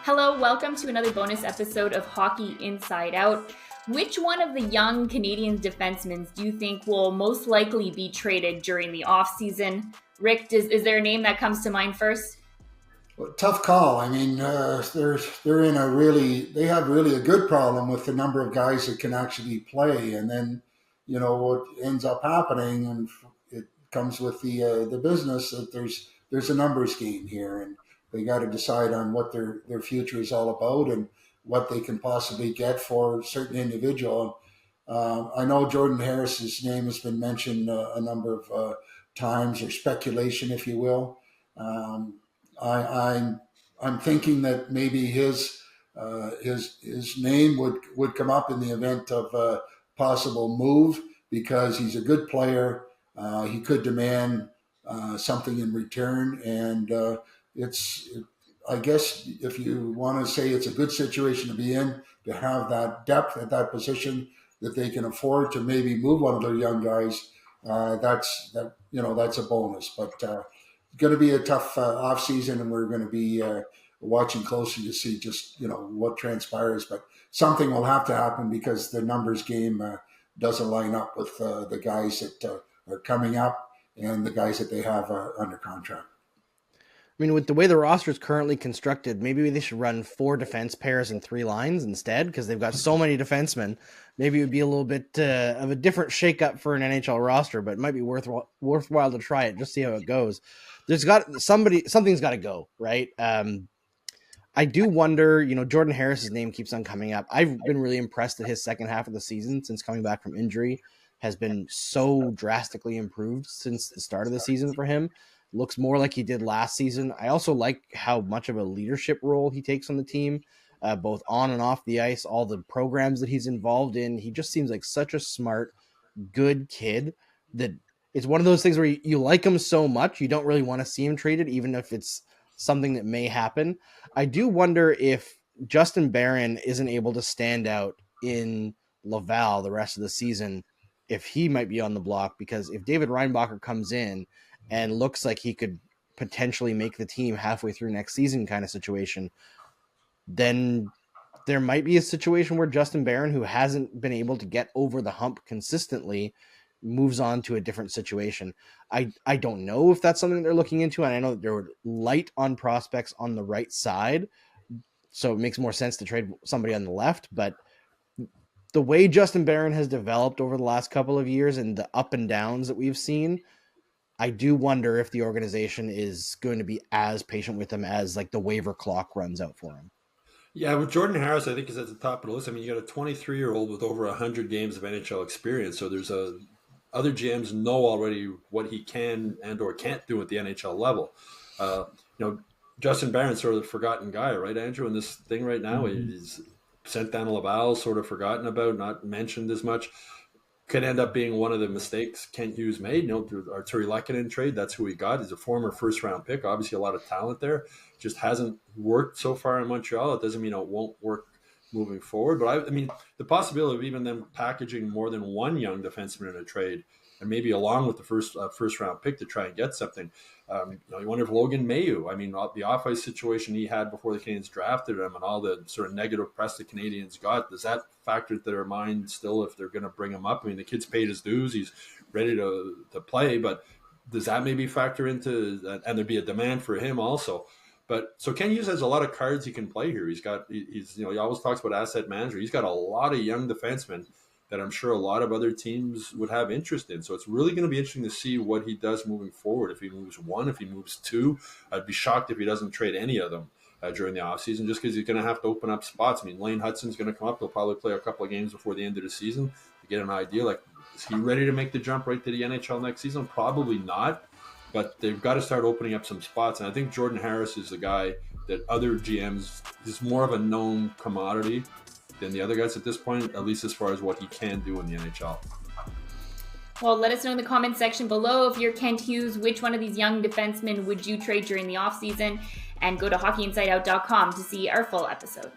Hello, welcome to another bonus episode of Hockey Inside Out. Which one of the young Canadiens defensemen do you think will most likely be traded during the offseason? Rick, is there a name that comes to mind first? Well, tough call. I mean, they have really a good problem with the number of guys that can actually play, and then what ends up happening, and it comes with the business that there's a numbers game here, and they got to decide on what their future is all about and what they can possibly get for a certain individual. I know Jordan Harris's name has been mentioned a number of times, or speculation, if you will. I'm thinking that maybe his name would come up in the event of a possible move, because he's a good player. He could demand something in return, and I guess if you want to say, it's a good situation to be in, to have that depth at that position, that they can afford to maybe move one of their young guys. That's a bonus. But it's going to be a tough off season, and we're going to be watching closely to see just what transpires. But something will have to happen, because the numbers game doesn't line up with the guys that are coming up and the guys that they have under contract. I mean, with the way the roster is currently constructed, maybe they should run 4 defense pairs and 3 lines instead, because they've got so many defensemen. Maybe it would be a little bit of a different shakeup for an NHL roster, but it might be worthwhile to try it, just see how it goes. Something's got to go, right? I do wonder, Jordan Harris's name keeps on coming up. I've been really impressed that his second half of the season, since coming back from injury, has been so drastically improved since the start of the season for him. Looks more like he did last season. I also like how much of a leadership role he takes on the team, both on and off the ice, all the programs that he's involved in. He just seems like such a smart, good kid that it's one of those things where you like him so much, you don't really want to see him traded, even if it's something that may happen. I do wonder if Justin Barron isn't able to stand out in Laval the rest of the season, if he might be on the block, because if David Reinbacher comes in and looks like he could potentially make the team halfway through next season kind of situation, then there might be a situation where Justin Barron, who hasn't been able to get over the hump consistently, moves on to a different situation. I don't know if that's something they're looking into, and I know that they're light on prospects on the right side, so it makes more sense to trade somebody on the left, but the way Justin Barron has developed over the last couple of years and the up and downs that we've seen, I do wonder if the organization is going to be as patient with him as the waiver clock runs out for him. Yeah, with Jordan Harris, I think is at the top of the list. I mean, you got a 23-year-old with over 100 games of NHL experience, so there's other GMs know already what he can and or can't do at the NHL level. Justin Barron's sort of the forgotten guy, right, Andrew, in this thing right now? Mm-hmm. He's sent down to Laval, sort of forgotten about, not mentioned as much. Could end up being one of the mistakes Kent Hughes made. Through Arturi Lehkonen trade, that's who he got. He's a former first-round pick. Obviously, a lot of talent there. Just hasn't worked so far in Montreal. It doesn't mean it won't work moving forward. But I mean, the possibility of even them packaging more than one young defenseman in a trade, and maybe along with the first-round pick to try and get something. You wonder if Logan Mailloux, I mean, the off-ice situation he had before the Canadiens drafted him and all the sort of negative press the Canadiens got, does that factor into their mind still if they're going to bring him up? I mean, the kid's paid his dues. He's ready to play, but does that maybe factor into that? And there'd be a demand for him also. But so Ken Hughes has a lot of cards he can play here. He always talks about asset manager. He's got a lot of young defensemen that I'm sure a lot of other teams would have interest in. So it's really going to be interesting to see what he does moving forward. If he moves 1, if he moves 2, I'd be shocked if he doesn't trade any of them during the offseason, just because he's going to have to open up spots. I mean, Lane Hudson's going to come up. He'll probably play a couple of games before the end of the season to get an idea. Is he ready to make the jump right to the NHL next season? Probably not, but they've got to start opening up some spots. And I think Jordan Harris is the guy that other GMs is more of a known commodity than the other guys at this point, at least as far as what he can do in the NHL. Well, let us know in the comments section below if you're Kent Hughes, which one of these young defensemen would you trade during the offseason? And go to hockeyinsideout.com to see our full episode.